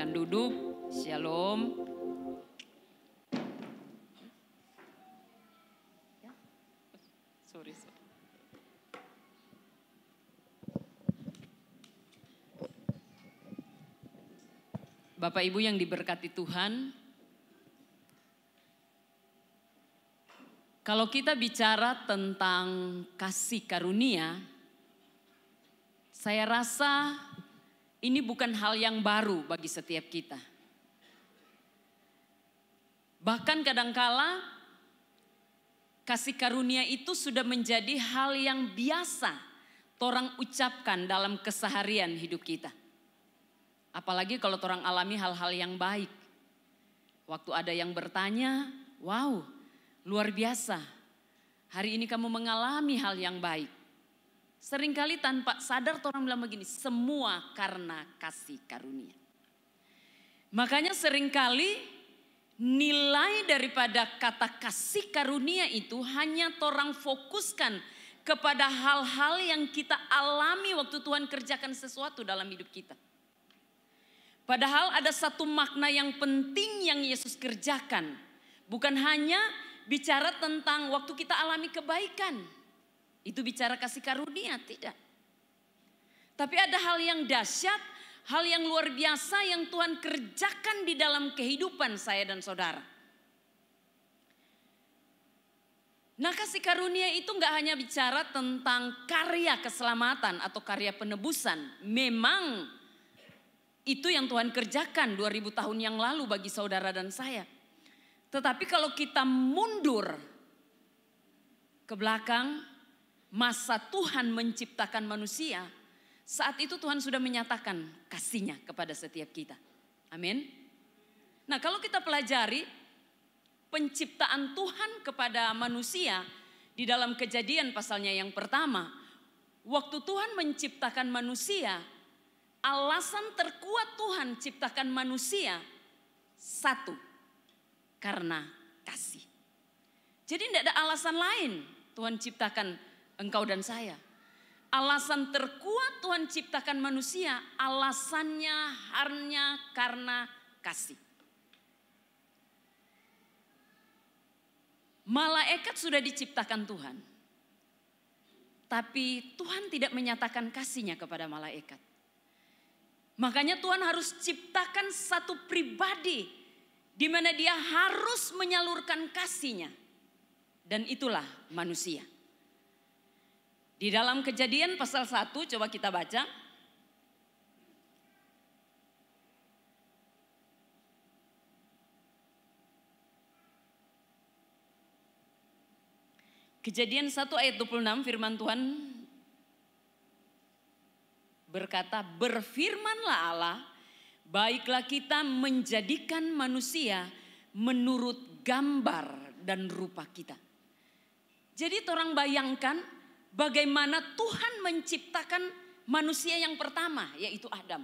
Silakan duduk. Shalom. Sorry. Bapak Ibu yang diberkati Tuhan, kalau kita bicara tentang kasih karunia, saya rasa ini bukan hal yang baru bagi setiap kita. Bahkan kadangkala kasih karunia itu sudah menjadi hal yang biasa orang ucapkan dalam keseharian hidup kita. Apalagi kalau orang alami hal-hal yang baik. Waktu ada yang bertanya, wow, luar biasa. Hari ini kamu mengalami hal yang baik. Seringkali tanpa sadar orang bilang begini, semua karena kasih karunia. Makanya seringkali nilai daripada kata kasih karunia itu hanya orang fokuskan kepada hal-hal yang kita alami waktu Tuhan kerjakan sesuatu dalam hidup kita. Padahal ada satu makna yang penting yang Yesus kerjakan. Bukan hanya bicara tentang waktu kita alami kebaikan. Itu bicara kasih karunia, tidak. Tapi ada hal yang dahsyat, hal yang luar biasa yang Tuhan kerjakan di dalam kehidupan saya dan saudara. Nah, kasih karunia itu gak hanya bicara tentang karya keselamatan atau karya penebusan. Memang itu yang Tuhan kerjakan 2000 tahun yang lalu bagi saudara dan saya. Tetapi kalau kita mundur ke belakang, masa Tuhan menciptakan manusia, saat itu Tuhan sudah menyatakan kasih-Nya kepada setiap kita. Amin. Nah, kalau kita pelajari penciptaan Tuhan kepada manusia di dalam Kejadian pasalnya yang pertama, waktu Tuhan menciptakan manusia, alasan terkuat Tuhan ciptakan manusia satu, karena kasih. Jadi tidak ada alasan lain Tuhan ciptakan engkau dan saya. Alasan terkuat Tuhan ciptakan manusia, alasannya hanya karena kasih. Malaikat sudah diciptakan Tuhan. Tapi Tuhan tidak menyatakan kasih-Nya kepada malaikat. Makanya Tuhan harus ciptakan satu pribadi di mana dia harus menyalurkan kasih-Nya. Dan itulah manusia. Di dalam Kejadian pasal 1 coba kita baca. Kejadian 1 ayat 26 firman Tuhan berkata, berfirmanlah Allah, baiklah kita menjadikan manusia menurut gambar dan rupa kita. Jadi orang bayangkan bagaimana Tuhan menciptakan manusia yang pertama, yaitu Adam.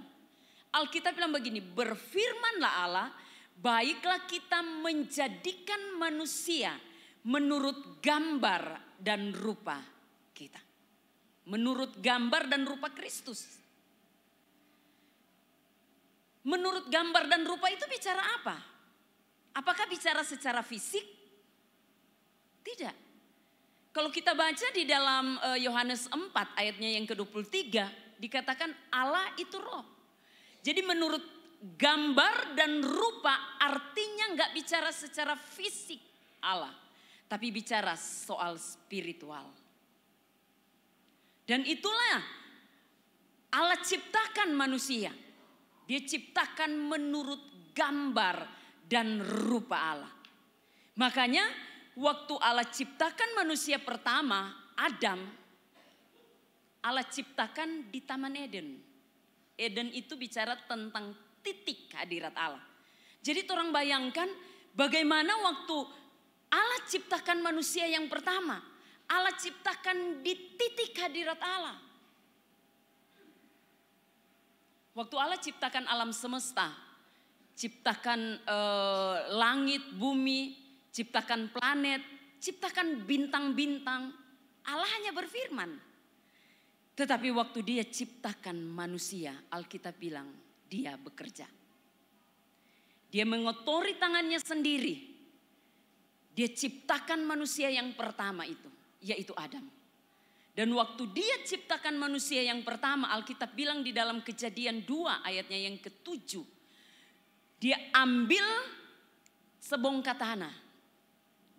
Alkitab bilang begini, berfirmanlah Allah, baiklah kita menjadikan manusia menurut gambar dan rupa kita. Menurut gambar dan rupa Kristus. Menurut gambar dan rupa itu bicara apa? Apakah bicara secara fisik? Tidak. Kalau kita baca di dalam Yohanes 4 ayatnya yang ke-23 dikatakan Allah itu roh. Jadi menurut gambar dan rupa artinya nggak bicara secara fisik Allah, tapi bicara soal spiritual. Dan itulah Allah ciptakan manusia. Dia ciptakan menurut gambar dan rupa Allah. Makanya waktu Allah ciptakan manusia pertama, Adam, Allah ciptakan di Taman Eden. Eden itu bicara tentang titik hadirat Allah. Jadi orang bayangkan bagaimana waktu Allah ciptakan manusia yang pertama, Allah ciptakan di titik hadirat Allah. Waktu Allah ciptakan alam semesta, ciptakan langit, bumi, ciptakan planet, ciptakan bintang-bintang, Allah hanya berfirman. Tetapi waktu dia ciptakan manusia, Alkitab bilang dia bekerja. Dia mengotori tangannya sendiri. Dia ciptakan manusia yang pertama itu, yaitu Adam. Dan waktu dia ciptakan manusia yang pertama, Alkitab bilang di dalam Kejadian 2 ayatnya yang ke-7. Dia ambil sebongkah tanah.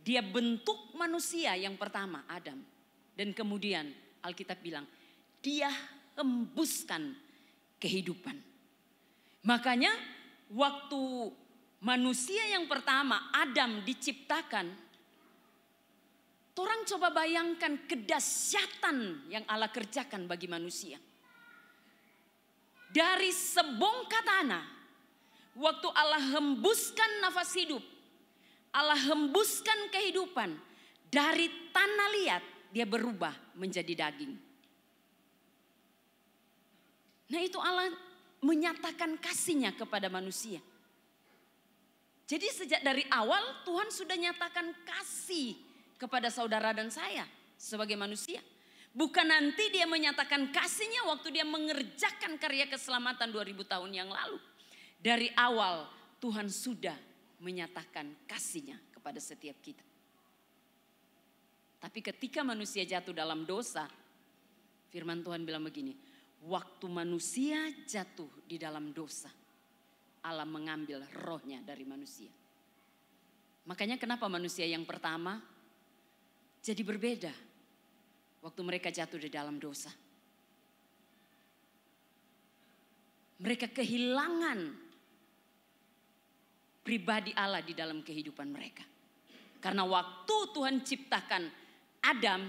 Dia bentuk manusia yang pertama, Adam. Dan kemudian Alkitab bilang, dia hembuskan kehidupan. Makanya waktu manusia yang pertama, Adam, diciptakan, orang coba bayangkan kedahsyatan yang Allah kerjakan bagi manusia. Dari sebongkah tanah, waktu Allah hembuskan nafas hidup, Allah hembuskan kehidupan, dari tanah liat dia berubah menjadi daging. Nah, itu Allah menyatakan kasihnya kepada manusia. Jadi sejak dari awal Tuhan sudah nyatakan kasih kepada saudara dan saya sebagai manusia. Bukan nanti dia menyatakan kasihnya waktu dia mengerjakan karya keselamatan 2000 tahun yang lalu. Dari awal Tuhan sudah menyatakan kasihnya kepada setiap kita. Tapi ketika manusia jatuh dalam dosa, firman Tuhan bilang begini, waktu manusia jatuh di dalam dosa, Allah mengambil rohnya dari manusia. Makanya kenapa manusia yang pertama jadi berbeda waktu mereka jatuh di dalam dosa. Mereka kehilangan pribadi Allah di dalam kehidupan mereka. Karena waktu Tuhan ciptakan Adam,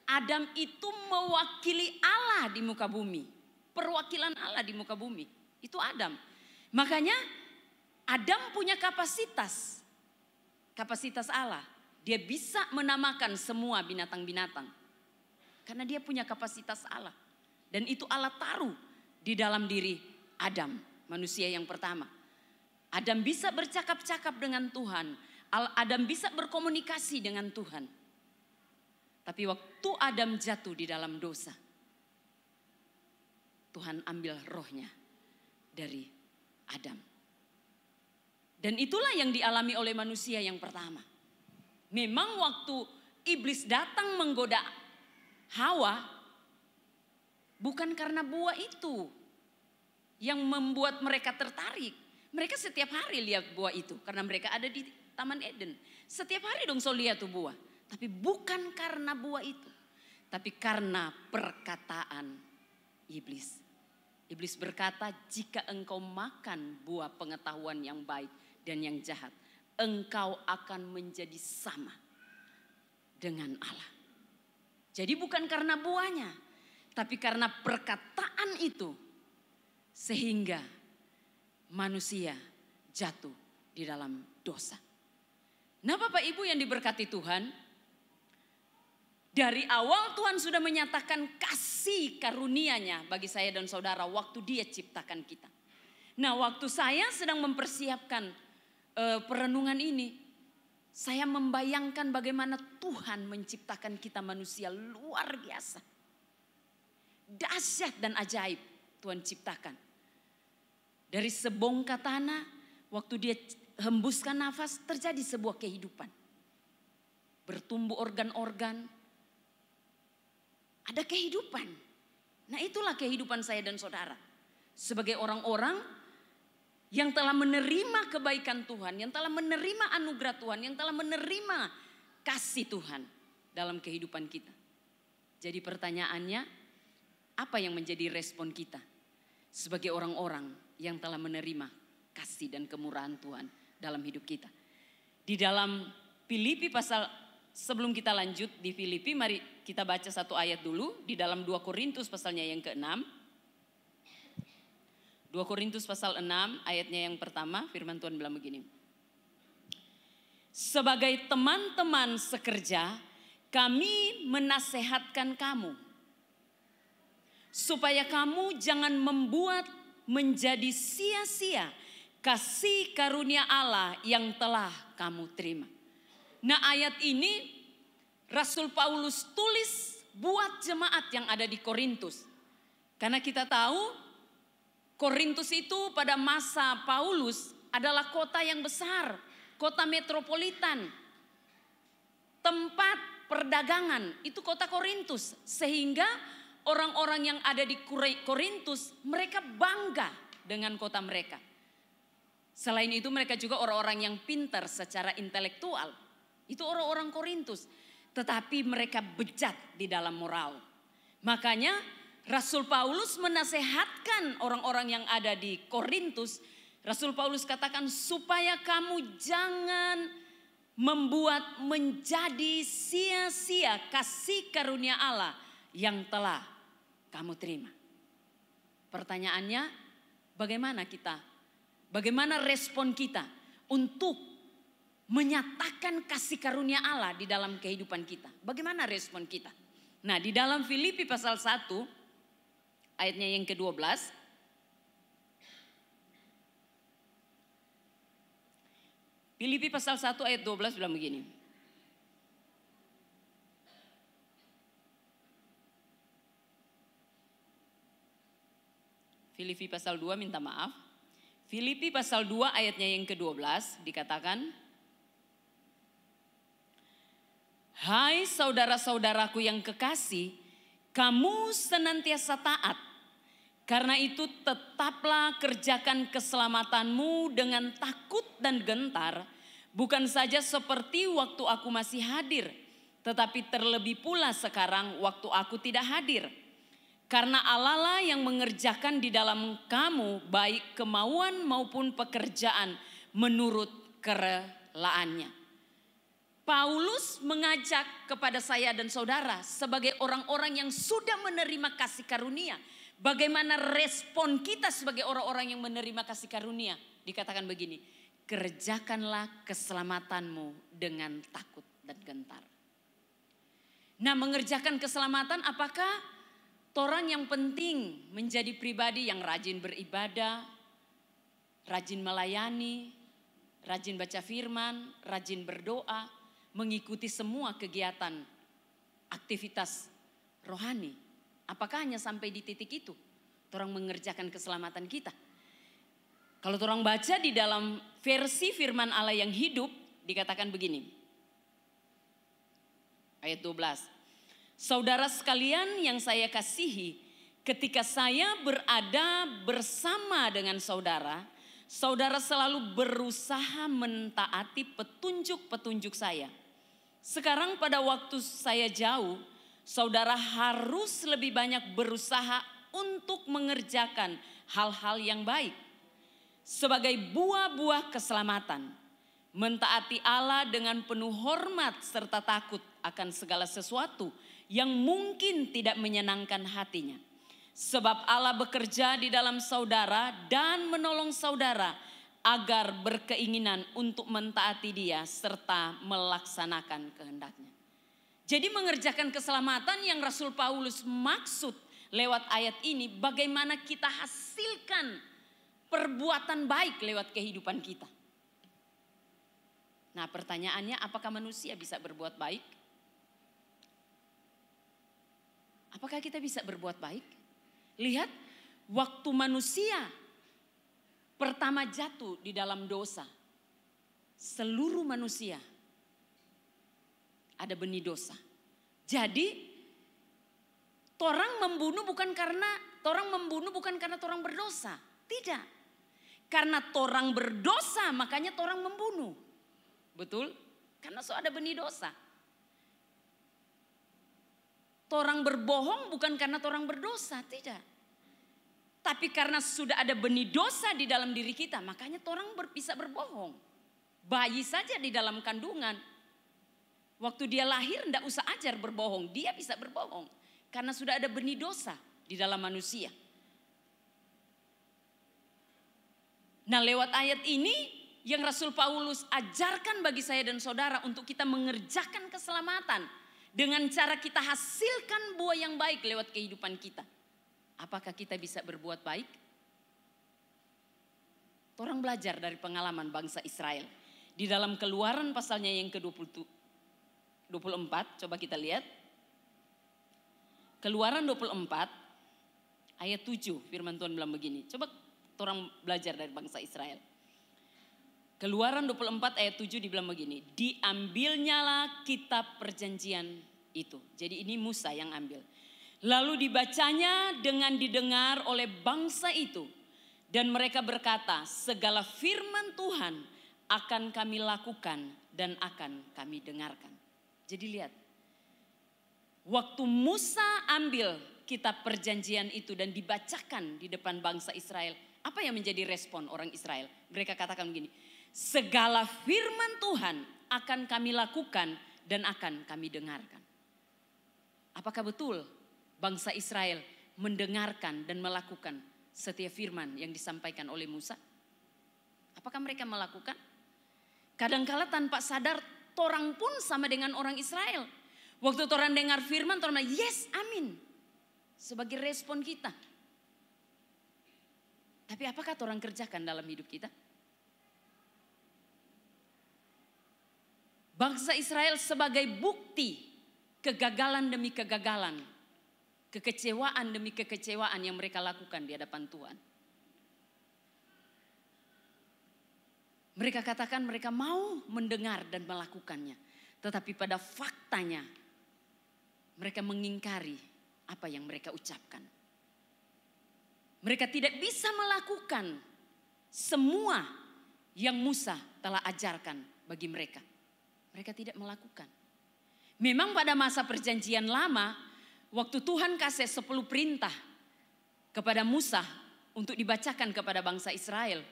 Adam itu mewakili Allah di muka bumi. Perwakilan Allah di muka bumi, itu Adam. Makanya Adam punya kapasitas Allah. Dia bisa menamakan semua binatang-binatang. Karena dia punya kapasitas Allah. Dan itu Allah taruh di dalam diri Adam, manusia yang pertama. Adam bisa bercakap-cakap dengan Tuhan. Adam bisa berkomunikasi dengan Tuhan. Tapi waktu Adam jatuh di dalam dosa, Tuhan ambil rohnya dari Adam. Dan itulah yang dialami oleh manusia yang pertama. Memang waktu iblis datang menggoda Hawa, bukan karena buah itu yang membuat mereka tertarik. Mereka setiap hari lihat buah itu karena mereka ada di Taman Eden. Setiap hari dong so lihat tuh buah. Tapi bukan karena buah itu. Tapi karena perkataan iblis. Iblis berkata, jika engkau makan buah pengetahuan yang baik dan yang jahat, engkau akan menjadi sama dengan Allah. Jadi bukan karena buahnya, tapi karena perkataan itu, sehingga manusia jatuh di dalam dosa. Nah, Bapak Ibu yang diberkati Tuhan, dari awal Tuhan sudah menyatakan kasih karunia-Nya bagi saya dan saudara waktu Dia ciptakan kita. Nah, waktu saya sedang mempersiapkan perenungan ini, saya membayangkan bagaimana Tuhan menciptakan kita manusia luar biasa. Dahsyat dan ajaib Tuhan ciptakan. Dari sebongkah tanah, waktu Dia hembuskan nafas, terjadi sebuah kehidupan. Bertumbuh organ-organ, ada kehidupan. Nah, itulah kehidupan saya dan saudara. Sebagai orang-orang yang telah menerima kebaikan Tuhan, yang telah menerima anugerah Tuhan, yang telah menerima kasih Tuhan dalam kehidupan kita. Jadi pertanyaannya, apa yang menjadi respon kita sebagai orang-orang yang telah menerima kasih dan kemurahan Tuhan dalam hidup kita? Di dalam Filipi pasal, sebelum kita lanjut di Filipi, mari kita baca satu ayat dulu di dalam 2 Korintus pasalnya yang ke-6. 2 Korintus pasal 6 ayatnya yang pertama, firman Tuhan bilang begini. Sebagai teman-teman sekerja, kami menasehatkan kamu supaya kamu jangan membuat menjadi sia-sia kasih karunia Allah yang telah kamu terima. Nah, ayat ini Rasul Paulus tulis buat jemaat yang ada di Korintus. Karena kita tahu Korintus itu pada masa Paulus adalah kota yang besar, kota metropolitan, tempat perdagangan, itu kota Korintus. Sehingga orang-orang yang ada di Korintus, mereka bangga dengan kota mereka. Selain itu mereka juga orang-orang yang pintar secara intelektual. Itu orang-orang Korintus. Tetapi mereka bejat di dalam moral. Makanya Rasul Paulus menasehatkan orang-orang yang ada di Korintus. Rasul Paulus katakan supaya kamu jangan membuat menjadi sia-sia kasih karunia Allah yang telah kamu terima. Pertanyaannya, bagaimana kita? Bagaimana respon kita untuk menyatakan kasih karunia Allah di dalam kehidupan kita? Bagaimana respon kita? Nah, di dalam Filipi pasal 1 ayatnya yang ke-12, Filipi pasal 1 ayat 12 bilang begini. Filipi pasal 2 minta maaf. Filipi pasal 2 ayatnya yang ke-12 dikatakan, hai saudara-saudaraku yang kekasih, kamu senantiasa taat. Karena itu tetaplah kerjakan keselamatanmu dengan takut dan gentar, bukan saja seperti waktu aku masih hadir, tetapi terlebih pula sekarang waktu aku tidak hadir. Karena Allah lah yang mengerjakan di dalam kamu baik kemauan maupun pekerjaan menurut kerelaannya. Paulus mengajak kepada saya dan saudara sebagai orang-orang yang sudah menerima kasih karunia. Bagaimana respon kita sebagai orang-orang yang menerima kasih karunia? Dikatakan begini, kerjakanlah keselamatanmu dengan takut dan gentar. Nah, mengerjakan keselamatan apakah orang yang penting menjadi pribadi yang rajin beribadah, rajin melayani, rajin baca firman, rajin berdoa, mengikuti semua kegiatan aktivitas rohani. Apakah hanya sampai di titik itu orang mengerjakan keselamatan kita? Kalau orang baca di dalam versi firman Allah yang hidup dikatakan begini. Ayat 12. Saudara sekalian yang saya kasihi, ketika saya berada bersama dengan saudara, saudara selalu berusaha mentaati petunjuk-petunjuk saya. Sekarang pada waktu saya jauh, saudara harus lebih banyak berusaha untuk mengerjakan hal-hal yang baik. Sebagai buah-buah keselamatan, mentaati Allah dengan penuh hormat serta takut akan segala sesuatu yang mungkin tidak menyenangkan hatinya. Sebab Allah bekerja di dalam saudara dan menolong saudara agar berkeinginan untuk mentaati Dia serta melaksanakan kehendaknya. Jadi mengerjakan keselamatan yang Rasul Paulus maksud lewat ayat ini, bagaimana kita hasilkan perbuatan baik lewat kehidupan kita. Nah, pertanyaannya, apakah manusia bisa berbuat baik? Apakah kita bisa berbuat baik? Lihat, waktu manusia pertama jatuh di dalam dosa, seluruh manusia ada benih dosa. Jadi orang membunuh bukan karena orang berdosa. Tidak. Karena orang berdosa makanya orang membunuh. Betul? Karena so ada benih dosa. Orang berbohong bukan karena orang berdosa, tidak. Tapi karena sudah ada benih dosa di dalam diri kita, makanya orang bisa berbohong. Bayi saja di dalam kandungan, waktu dia lahir tidak usah ajar berbohong, dia bisa berbohong. Karena sudah ada benih dosa di dalam manusia. Nah, lewat ayat ini yang Rasul Paulus ajarkan bagi saya dan saudara untuk kita mengerjakan keselamatan. Dengan cara kita hasilkan buah yang baik lewat kehidupan kita. Apakah kita bisa berbuat baik? Orang belajar dari pengalaman bangsa Israel. Di dalam Keluaran pasalnya yang ke-24, coba kita lihat. Keluaran 24 ayat 7, firman Tuhan bilang begini. Coba orang belajar dari bangsa Israel. Keluaran 24 ayat 7 dibilang begini, diambilnyalah kitab perjanjian itu. Jadi ini Musa yang ambil. Lalu dibacanya dengan didengar oleh bangsa itu. Dan mereka berkata, segala firman Tuhan akan kami lakukan dan akan kami dengarkan. Jadi lihat, waktu Musa ambil kitab perjanjian itu dan dibacakan di depan bangsa Israel, apa yang menjadi respon orang Israel? Mereka katakan begini, segala firman Tuhan akan kami lakukan dan akan kami dengarkan. Apakah betul bangsa Israel mendengarkan dan melakukan setiap firman yang disampaikan oleh Musa? Apakah mereka melakukan? Kadangkala tanpa sadar, torang pun sama dengan orang Israel. Waktu torang dengar firman, torang bilang, yes, amin. Sebagai respon kita. Tapi apakah torang kerjakan dalam hidup kita? Bangsa Israel sebagai bukti kegagalan demi kegagalan, kekecewaan demi kekecewaan yang mereka lakukan di hadapan Tuhan. Mereka katakan mereka mau mendengar dan melakukannya. Tetapi pada faktanya mereka mengingkari apa yang mereka ucapkan. Mereka tidak bisa melakukan semua yang Musa telah ajarkan bagi mereka. Mereka tidak melakukan. Memang pada masa perjanjian lama, waktu Tuhan kasih 10 perintah kepada Musa untuk dibacakan kepada bangsa Israel.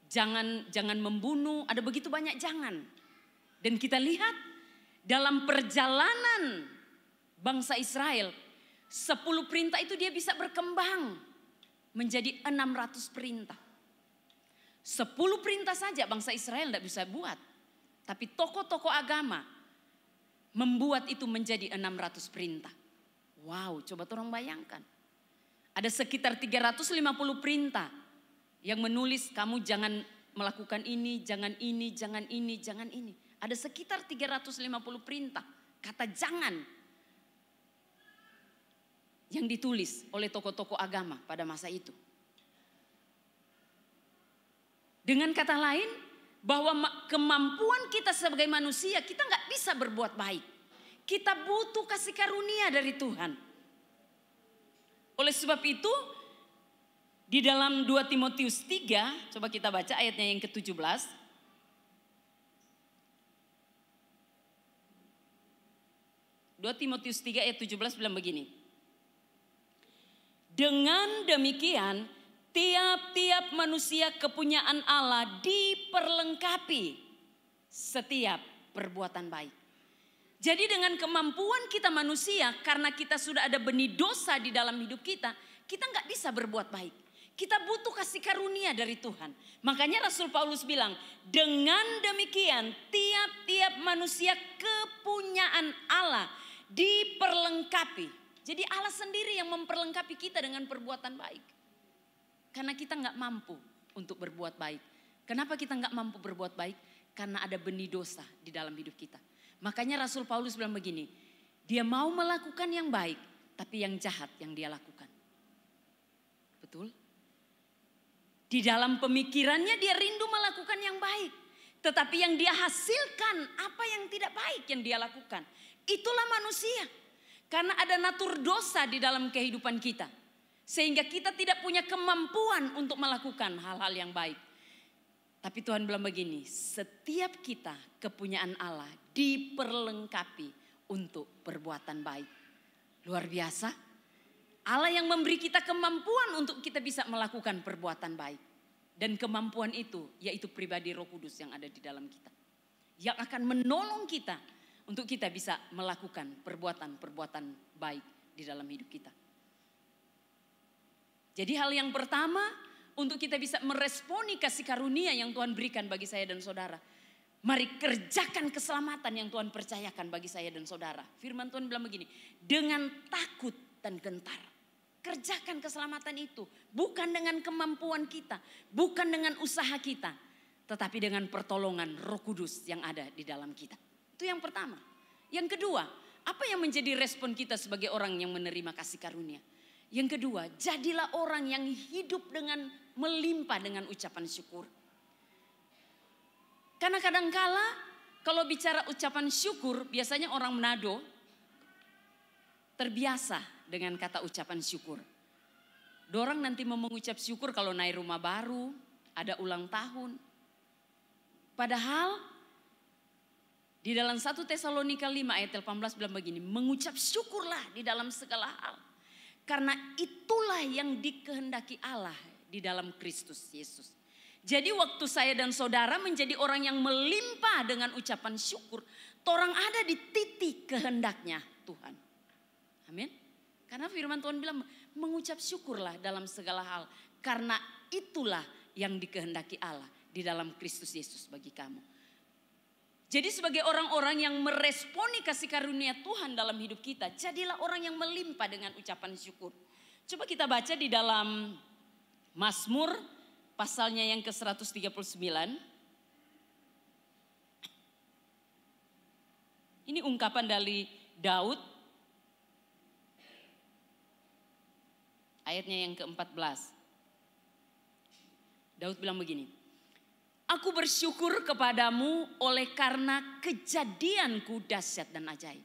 Jangan membunuh, ada begitu banyak jangan. Dan kita lihat dalam perjalanan bangsa Israel, 10 perintah itu dia bisa berkembang menjadi 600 perintah. 10 perintah saja bangsa Israel tidak bisa buat. Tapi tokoh-tokoh agama membuat itu menjadi 600 perintah. Wow, coba tolong bayangkan. Ada sekitar 350 perintah yang menulis kamu jangan melakukan ini, jangan ini, jangan ini, jangan ini. Ada sekitar 350 perintah, kata jangan, yang ditulis oleh tokoh-tokoh agama pada masa itu. Dengan kata lain, bahwa kemampuan kita sebagai manusia, kita nggak bisa berbuat baik. Kita butuh kasih karunia dari Tuhan. Oleh sebab itu, di dalam 2 Timotius 3, coba kita baca ayatnya yang ke-17. 2 Timotius 3 ayat 17 bilang begini. Dengan demikian, tiap-tiap manusia kepunyaan Allah diperlengkapi setiap perbuatan baik. Jadi dengan kemampuan kita manusia, karena kita sudah ada benih dosa di dalam hidup kita nggak bisa berbuat baik. Kita butuh kasih karunia dari Tuhan. Makanya Rasul Paulus bilang, dengan demikian tiap-tiap manusia kepunyaan Allah diperlengkapi. Jadi Allah sendiri yang memperlengkapi kita dengan perbuatan baik. Karena kita nggak mampu untuk berbuat baik. Kenapa kita nggak mampu berbuat baik? Karena ada benih dosa di dalam hidup kita. Makanya Rasul Paulus bilang begini, dia mau melakukan yang baik, tapi yang jahat yang dia lakukan. Betul? Di dalam pemikirannya dia rindu melakukan yang baik. Tetapi yang dia hasilkan apa yang tidak baik yang dia lakukan. Itulah manusia. Karena ada natur dosa di dalam kehidupan kita. Sehingga kita tidak punya kemampuan untuk melakukan hal-hal yang baik. Tapi Tuhan bilang begini, setiap kita kepunyaan Allah diperlengkapi untuk perbuatan baik. Luar biasa. Allah yang memberi kita kemampuan untuk kita bisa melakukan perbuatan baik. Dan kemampuan itu yaitu pribadi Roh Kudus yang ada di dalam kita. Yang akan menolong kita untuk kita bisa melakukan perbuatan-perbuatan baik di dalam hidup kita. Jadi hal yang pertama untuk kita bisa meresponi kasih karunia yang Tuhan berikan bagi saya dan saudara. Mari kerjakan keselamatan yang Tuhan percayakan bagi saya dan saudara. Firman Tuhan bilang begini, dengan takut dan gentar. Kerjakan keselamatan itu. Bukan dengan kemampuan kita. Bukan dengan usaha kita. Tetapi dengan pertolongan Roh Kudus yang ada di dalam kita. Itu yang pertama. Yang kedua, apa yang menjadi respon kita sebagai orang yang menerima kasih karunia? Yang kedua, jadilah orang yang hidup dengan melimpah dengan ucapan syukur. Karena kadangkala kalau bicara ucapan syukur, biasanya orang Manado terbiasa dengan kata ucapan syukur. Dorang nanti mau mengucap syukur kalau naik rumah baru, ada ulang tahun. Padahal di dalam 1 Tesalonika 5 ayat 18 bilang begini, mengucap syukurlah di dalam segala hal. Karena itulah yang dikehendaki Allah di dalam Kristus Yesus. Jadi waktu saya dan saudara menjadi orang yang melimpah dengan ucapan syukur, orang ada di titik kehendaknya Tuhan. Amin. Karena firman Tuhan bilang mengucap syukurlah dalam segala hal. Karena itulah yang dikehendaki Allah di dalam Kristus Yesus bagi kamu. Jadi sebagai orang-orang yang meresponi kasih karunia Tuhan dalam hidup kita, jadilah orang yang melimpah dengan ucapan syukur. Coba kita baca di dalam Mazmur pasalnya yang ke-139. Ini ungkapan dari Daud. Ayatnya yang ke-14. Daud bilang begini. Aku bersyukur kepadamu oleh karena kejadianku dahsyat dan ajaib.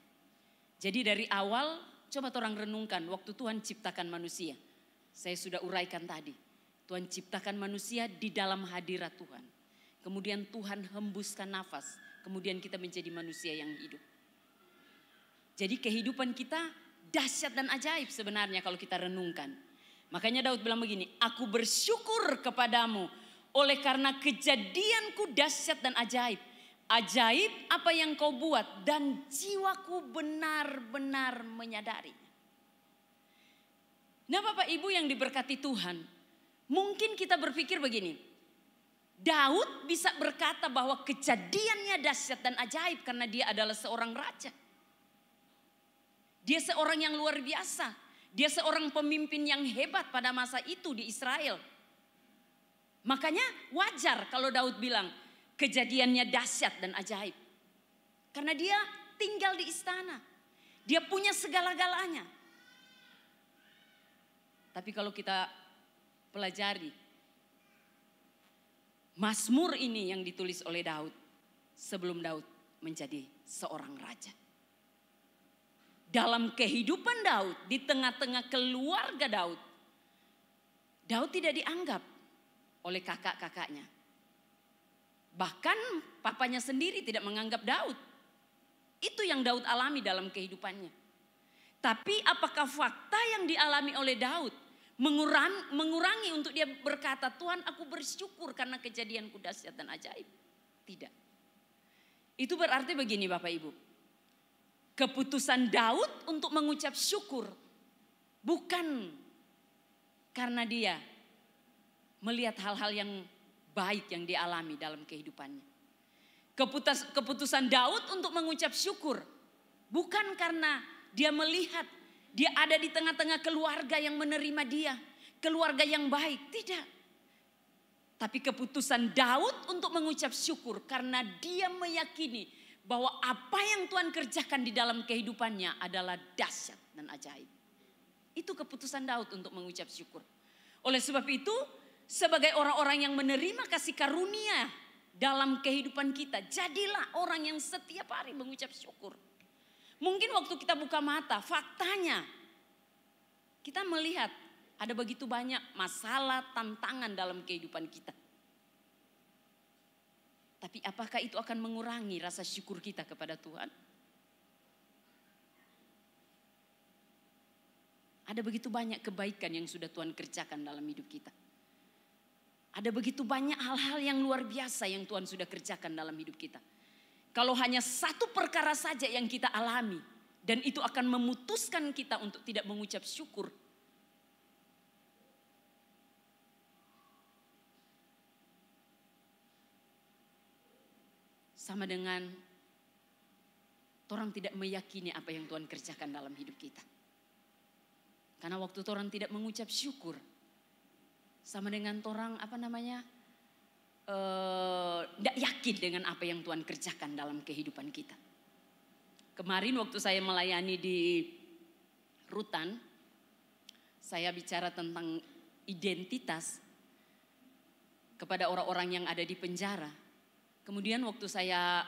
Jadi dari awal coba orang renungkan waktu Tuhan ciptakan manusia. Saya sudah uraikan tadi. Tuhan ciptakan manusia di dalam hadirat Tuhan. Kemudian Tuhan hembuskan nafas. Kemudian kita menjadi manusia yang hidup. Jadi kehidupan kita dahsyat dan ajaib sebenarnya kalau kita renungkan. Makanya Daud bilang begini, aku bersyukur kepadamu oleh karena kejadianku dahsyat dan ajaib. Ajaib apa yang kau buat dan jiwaku benar-benar menyadarinya. Nah Bapak Ibu yang diberkati Tuhan. Mungkin kita berpikir begini. Daud bisa berkata bahwa kejadiannya dahsyat dan ajaib karena dia adalah seorang raja. Dia seorang yang luar biasa. Dia seorang pemimpin yang hebat pada masa itu di Israel. Makanya wajar kalau Daud bilang kejadiannya dahsyat dan ajaib. Karena dia tinggal di istana. Dia punya segala-galanya. Tapi kalau kita pelajari Mazmur ini yang ditulis oleh Daud sebelum Daud menjadi seorang raja. Dalam kehidupan Daud, di tengah-tengah keluarga Daud, Daud tidak dianggap oleh kakak-kakaknya. Bahkan papanya sendiri tidak menganggap Daud. Itu yang Daud alami dalam kehidupannya. Tapi apakah fakta yang dialami oleh Daud mengurangi untuk dia berkata, Tuhan aku bersyukur karena kejadianku dahsyat dan ajaib? Tidak. Itu berarti begini Bapak Ibu. Keputusan Daud untuk mengucap syukur bukan karena dia melihat hal-hal yang baik yang dialami dalam kehidupannya. Keputusan Daud untuk mengucap syukur bukan karena dia melihat dia ada di tengah-tengah keluarga yang menerima dia, keluarga yang baik, tidak. Tapi keputusan Daud untuk mengucap syukur karena dia meyakini bahwa apa yang Tuhan kerjakan di dalam kehidupannya adalah dahsyat dan ajaib. Itu keputusan Daud untuk mengucap syukur. Oleh sebab itu, sebagai orang-orang yang menerima kasih karunia dalam kehidupan kita, jadilah orang yang setiap hari mengucap syukur. Mungkin waktu kita buka mata, faktanya kita melihat ada begitu banyak masalah, tantangan dalam kehidupan kita. Tapi apakah itu akan mengurangi rasa syukur kita kepada Tuhan? Ada begitu banyak kebaikan yang sudah Tuhan kerjakan dalam hidup kita. Ada begitu banyak hal-hal yang luar biasa yang Tuhan sudah kerjakan dalam hidup kita. Kalau hanya satu perkara saja yang kita alami, dan itu akan memutuskan kita untuk tidak mengucap syukur. Sama dengan orang tidak meyakini apa yang Tuhan kerjakan dalam hidup kita. Karena waktu orang tidak mengucap syukur, sama dengan orang tidak yakin dengan apa yang Tuhan kerjakan dalam kehidupan kita. Kemarin waktu saya melayani di Rutan, saya bicara tentang identitas kepada orang-orang yang ada di penjara. Kemudian waktu saya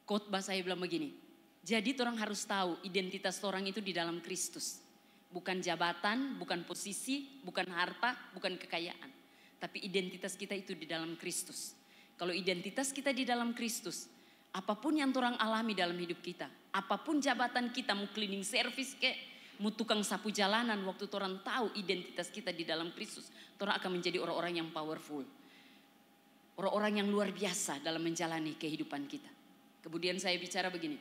khotbah saya bilang begini, jadi orang harus tahu identitas orang itu di dalam Kristus. Bukan jabatan, bukan posisi, bukan harta, bukan kekayaan. Tapi identitas kita itu di dalam Kristus. Kalau identitas kita di dalam Kristus, apapun yang orang alami dalam hidup kita, apapun jabatan kita, mau cleaning service kek, mau tukang sapu jalanan, waktu orang tahu identitas kita di dalam Kristus, orang akan menjadi orang-orang yang powerful. Orang-orang yang luar biasa dalam menjalani kehidupan kita. Kemudian saya bicara begini,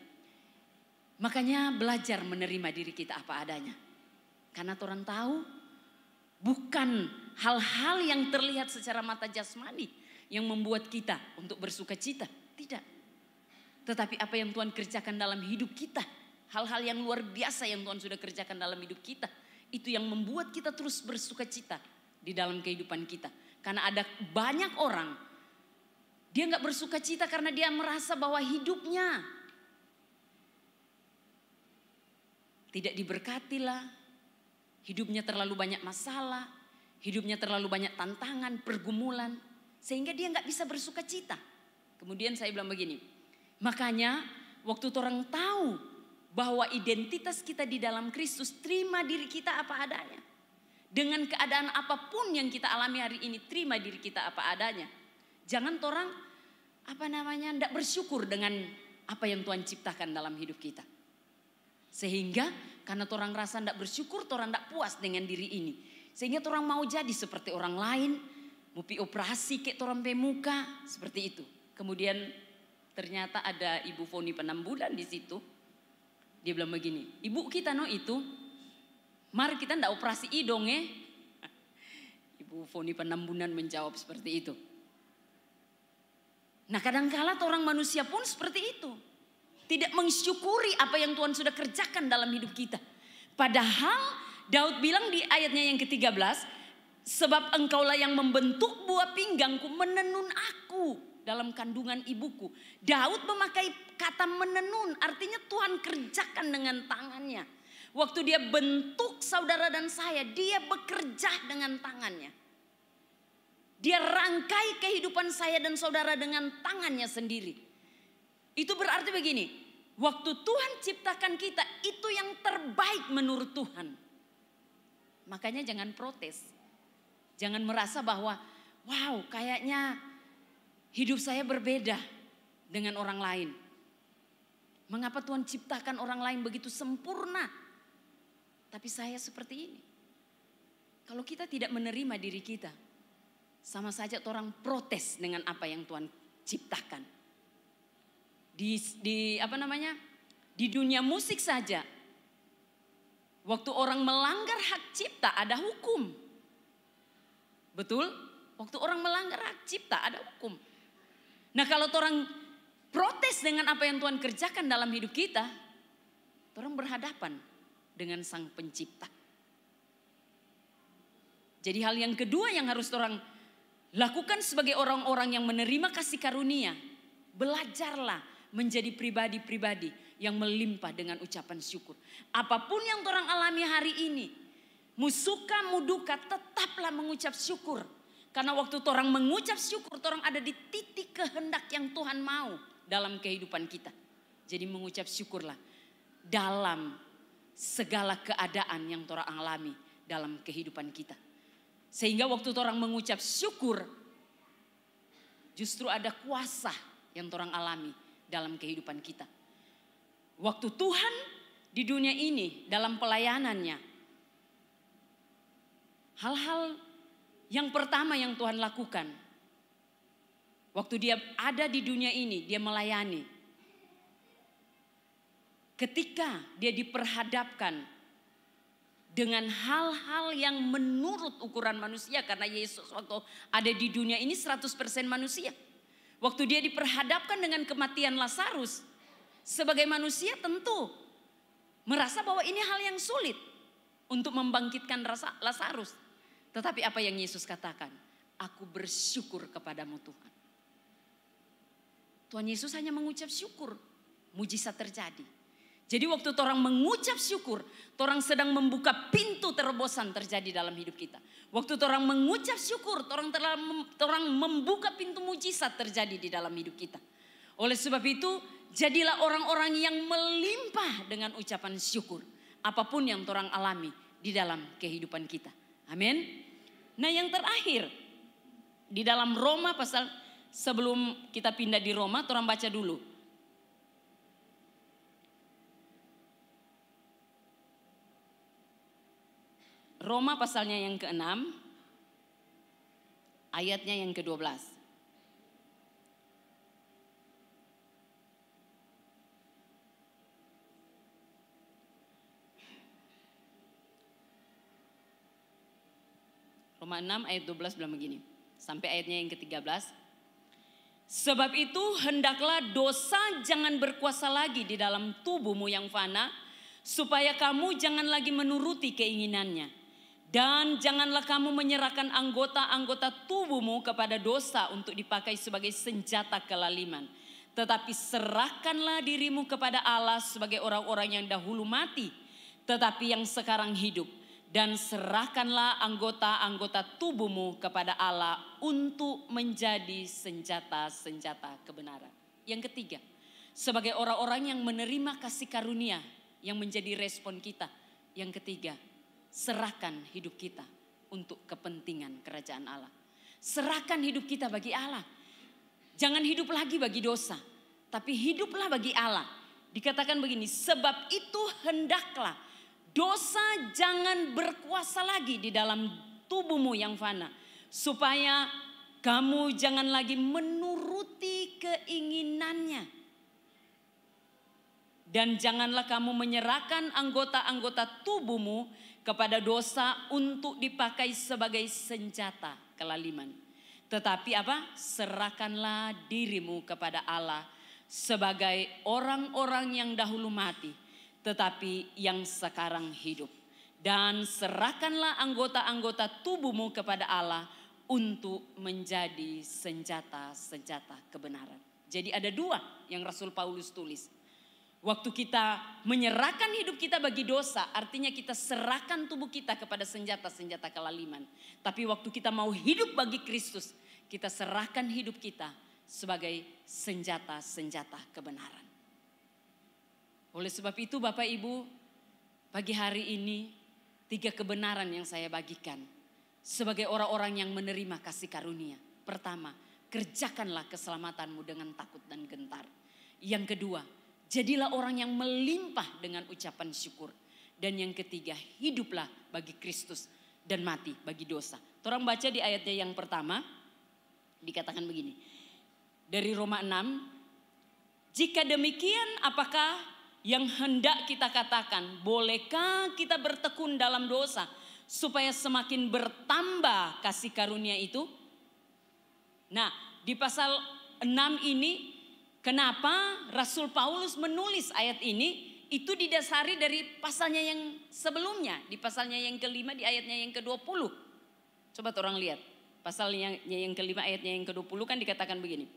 makanya belajar menerima diri kita apa adanya. Karena orang tahu bukan hal-hal yang terlihat secara mata jasmani yang membuat kita untuk bersuka cita. Tidak. Tetapi apa yang Tuhan kerjakan dalam hidup kita. Hal-hal yang luar biasa yang Tuhan sudah kerjakan dalam hidup kita. Itu yang membuat kita terus bersuka cita di dalam kehidupan kita. Karena ada banyak orang, dia gak bersuka cita karena dia merasa bahwa hidupnya tidak diberkatilah. Hidupnya terlalu banyak masalah, hidupnya terlalu banyak tantangan, pergumulan, sehingga dia nggak bisa bersuka cita. Kemudian saya bilang begini, makanya waktu orang tahu bahwa identitas kita di dalam Kristus, terima diri kita apa adanya. Dengan keadaan apapun yang kita alami hari ini, terima diri kita apa adanya. Jangan orang nggak bersyukur dengan apa yang Tuhan ciptakan dalam hidup kita. Sehingga karena orang rasa tidak bersyukur, orang tidak puas dengan diri ini. Sehingga orang mau jadi seperti orang lain, mau pi operasi kayak orang pemuka, seperti itu. Kemudian ternyata ada Ibu Foni 6 bulan di situ. Dia bilang begini, ibu kita itu, mari kita tidak operasi hidung ya. Ibu Foni 6 bulan menjawab seperti itu. Nah kadangkala orang manusia pun seperti itu. Tidak mensyukuri apa yang Tuhan sudah kerjakan dalam hidup kita. Padahal Daud bilang di ayatnya yang ke-13, sebab engkaulah yang membentuk buah pinggangku, menenun aku dalam kandungan ibuku. Daud memakai kata menenun, artinya Tuhan kerjakan dengan tangannya. Waktu dia bentuk saudara dan saya, dia bekerja dengan tangannya. Dia rangkai kehidupan saya dan saudara dengan tangannya sendiri. Itu berarti begini, waktu Tuhan ciptakan kita itu yang terbaik menurut Tuhan. Makanya jangan protes. Jangan merasa bahwa wow kayaknya hidup saya berbeda dengan orang lain. Mengapa Tuhan ciptakan orang lain begitu sempurna? Tapi saya seperti ini. Kalau kita tidak menerima diri kita, sama saja orang protes dengan apa yang Tuhan ciptakan. Di dunia musik saja, waktu orang melanggar hak cipta ada hukum. Betul? Waktu orang melanggar hak cipta ada hukum. Nah kalau orang protes dengan apa yang Tuhan kerjakan dalam hidup kita, orang berhadapan dengan Sang Pencipta. Jadi hal yang kedua yang harus orang lakukan sebagai orang-orang yang menerima kasih karunia, belajarlah menjadi pribadi-pribadi yang melimpah dengan ucapan syukur. Apapun yang orang alami hari ini, mu suka mu duka, tetaplah mengucap syukur. Karena waktu orang mengucap syukur, orang ada di titik kehendak yang Tuhan mau dalam kehidupan kita. Jadi mengucap syukurlah dalam segala keadaan yang orang alami dalam kehidupan kita. Sehingga waktu orang mengucap syukur, justru ada kuasa yang orang alami dalam kehidupan kita. Waktu Tuhan di dunia ini dalam pelayanannya, hal-hal yang pertama yang Tuhan lakukan, waktu dia ada di dunia ini, dia melayani. Ketika dia diperhadapkan dengan hal-hal yang menurut ukuran manusia, karena Yesus waktu ada di dunia ini 100% manusia. Waktu dia diperhadapkan dengan kematian Lazarus, sebagai manusia tentu merasa bahwa ini hal yang sulit untuk membangkitkan Lazarus. Tetapi apa yang Yesus katakan? Aku bersyukur kepadamu Tuhan. Tuhan Yesus hanya mengucap syukur, mujizat terjadi. Jadi waktu orang mengucap syukur, orang sedang membuka pintu terobosan terjadi dalam hidup kita. Waktu orang mengucap syukur, orang membuka pintu mujizat terjadi di dalam hidup kita. Oleh sebab itu, jadilah orang-orang yang melimpah dengan ucapan syukur. Apapun yang orang alami di dalam kehidupan kita. Amin. Nah yang terakhir, di dalam Roma pasal, sebelum kita pindah di Roma, orang baca dulu. Roma pasalnya yang ke-6, ayatnya yang ke-12. Roma 6 ayat 12 bilang begini, sampai ayatnya yang ke-13. Sebab itu hendaklah dosa jangan berkuasa lagi di dalam tubuhmu yang fana, supaya kamu jangan lagi menuruti keinginannya. Dan janganlah kamu menyerahkan anggota-anggota tubuhmu kepada dosa untuk dipakai sebagai senjata kelaliman. Tetapi serahkanlah dirimu kepada Allah sebagai orang-orang yang dahulu mati, tetapi yang sekarang hidup. Dan serahkanlah anggota-anggota tubuhmu kepada Allah untuk menjadi senjata-senjata kebenaran. Yang ketiga, sebagai orang-orang yang menerima kasih karunia yang menjadi respon kita. Yang ketiga, serahkan hidup kita untuk kepentingan kerajaan Allah. Serahkan hidup kita bagi Allah. Jangan hidup lagi bagi dosa, tapi hiduplah bagi Allah. Dikatakan begini, sebab itu hendaklah dosa jangan berkuasa lagi di dalam tubuhmu yang fana, supaya kamu jangan lagi menuruti keinginannya. Dan janganlah kamu menyerahkan anggota-anggota tubuhmu kepada dosa untuk dipakai sebagai senjata kelaliman. Tetapi apa? Serahkanlah dirimu kepada Allah sebagai orang-orang yang dahulu mati, tetapi yang sekarang hidup. Dan serahkanlah anggota-anggota tubuhmu kepada Allah untuk menjadi senjata-senjata kebenaran. Jadi ada dua yang Rasul Paulus tulis. Waktu kita menyerahkan hidup kita bagi dosa, artinya kita serahkan tubuh kita kepada senjata-senjata kelaliman. Tapi waktu kita mau hidup bagi Kristus, kita serahkan hidup kita sebagai senjata-senjata kebenaran. Oleh sebab itu Bapak Ibu, pagi hari ini 3 kebenaran yang saya bagikan sebagai orang-orang yang menerima kasih karunia. Pertama, kerjakanlah keselamatanmu dengan takut dan gentar. Yang kedua, jadilah orang yang melimpah dengan ucapan syukur. Dan yang ketiga, hiduplah bagi Kristus dan mati bagi dosa. Orang baca di ayatnya yang pertama, dikatakan begini. Dari Roma 6, jika demikian apakah yang hendak kita katakan? Bolehkah kita bertekun dalam dosa supaya semakin bertambah kasih karunia itu? Nah, di pasal 6 ini, kenapa Rasul Paulus menulis ayat ini? Itu didasari dari pasalnya yang sebelumnya. Di pasalnya yang ke-5 di ayatnya yang ke-20. Coba orang lihat. Pasalnya yang ke-5 ayatnya yang ke-20 kan dikatakan begini.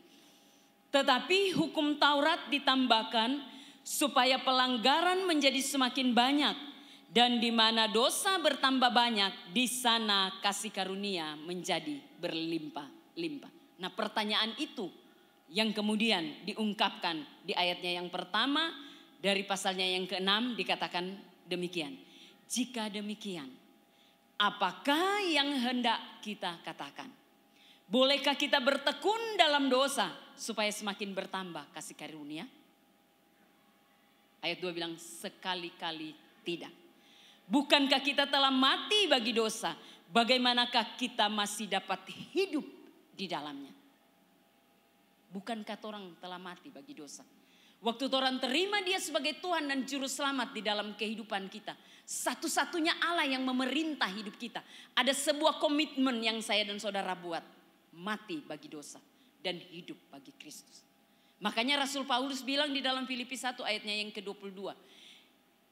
Tetapi hukum Taurat ditambahkan supaya pelanggaran menjadi semakin banyak. Dan di mana dosa bertambah banyak, di sana kasih karunia menjadi berlimpah-limpah. Nah pertanyaan itu yang kemudian diungkapkan di ayatnya yang pertama dari pasalnya yang ke-6 dikatakan demikian. Jika demikian, apakah yang hendak kita katakan? Bolehkah kita bertekun dalam dosa supaya semakin bertambah kasih karunia? Ayat 2 bilang sekali-kali tidak. Bukankah kita telah mati bagi dosa? Bagaimanakah kita masih dapat hidup di dalamnya? Bukankah orang telah mati bagi dosa? Waktu orang terima dia sebagai Tuhan dan Juru Selamat di dalam kehidupan kita. Satu-satunya Allah yang memerintah hidup kita. Ada sebuah komitmen yang saya dan saudara buat. Mati bagi dosa dan hidup bagi Kristus. Makanya Rasul Paulus bilang di dalam Filipi 1 ayatnya yang ke-22.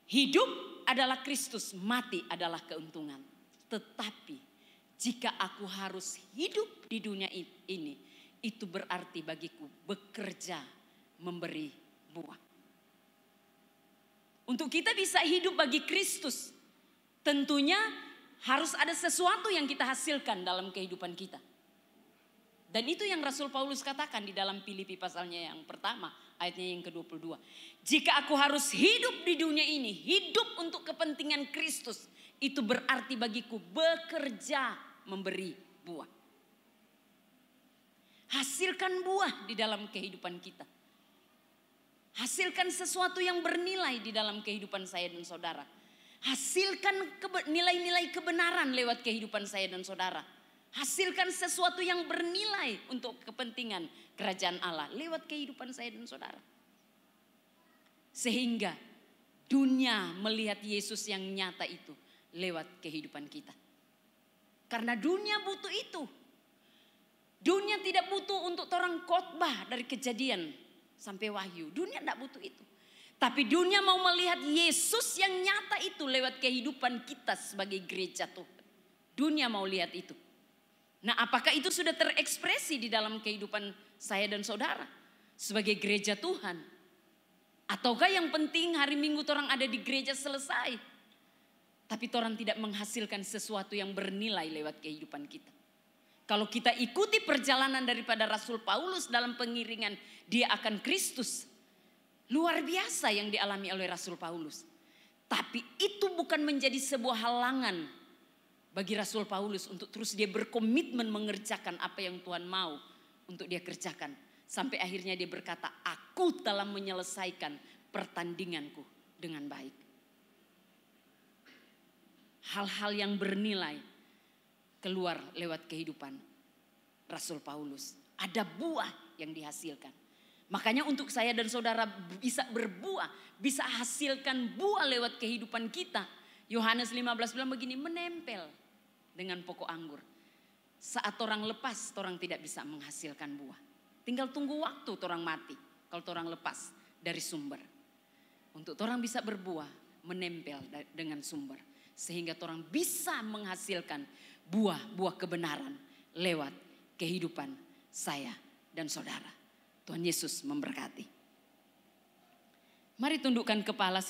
Hidup adalah Kristus, mati adalah keuntungan. Tetapi jika aku harus hidup di dunia ini, itu berarti bagiku bekerja memberi buah. Untuk kita bisa hidup bagi Kristus, tentunya harus ada sesuatu yang kita hasilkan dalam kehidupan kita. Dan itu yang Rasul Paulus katakan di dalam Filipi pasalnya yang pertama, ayatnya yang ke-22. Jika aku harus hidup di dunia ini, hidup untuk kepentingan Kristus, itu berarti bagiku bekerja memberi buah. Hasilkan buah di dalam kehidupan kita. Hasilkan sesuatu yang bernilai di dalam kehidupan saya dan saudara. Hasilkan nilai-nilai kebenaran lewat kehidupan saya dan saudara. Hasilkan sesuatu yang bernilai untuk kepentingan kerajaan Allah lewat kehidupan saya dan saudara. Sehingga dunia melihat Yesus yang nyata itu lewat kehidupan kita. Karena dunia butuh itu. Dunia tidak butuh untuk orang khotbah dari Kejadian sampai Wahyu. Dunia tidak butuh itu. Tapi dunia mau melihat Yesus yang nyata itu lewat kehidupan kita sebagai gereja Tuhan. Dunia mau lihat itu. Nah, apakah itu sudah terekspresi di dalam kehidupan saya dan saudara sebagai gereja Tuhan? Ataukah yang penting hari Minggu orang ada di gereja selesai, tapi orang tidak menghasilkan sesuatu yang bernilai lewat kehidupan kita? Kalau kita ikuti perjalanan daripada Rasul Paulus dalam pengiringan dia akan Kristus, luar biasa yang dialami oleh Rasul Paulus. Tapi itu bukan menjadi sebuah halangan bagi Rasul Paulus untuk terus dia berkomitmen mengerjakan apa yang Tuhan mau untuk dia kerjakan. Sampai akhirnya dia berkata, aku telah menyelesaikan pertandinganku dengan baik. Hal-hal yang bernilai keluar lewat kehidupan Rasul Paulus. Ada buah yang dihasilkan. Makanya untuk saya dan saudara bisa berbuah, bisa hasilkan buah lewat kehidupan kita. Yohanes 15 bilang begini, menempel dengan pokok anggur. Saat orang lepas, orang tidak bisa menghasilkan buah. Tinggal tunggu waktu orang mati kalau orang lepas dari sumber. Untuk orang bisa berbuah, menempel dengan sumber. Sehingga orang bisa menghasilkan buah-buah kebenaran lewat kehidupan saya dan saudara. Tuhan Yesus memberkati. Mari tundukkan kepala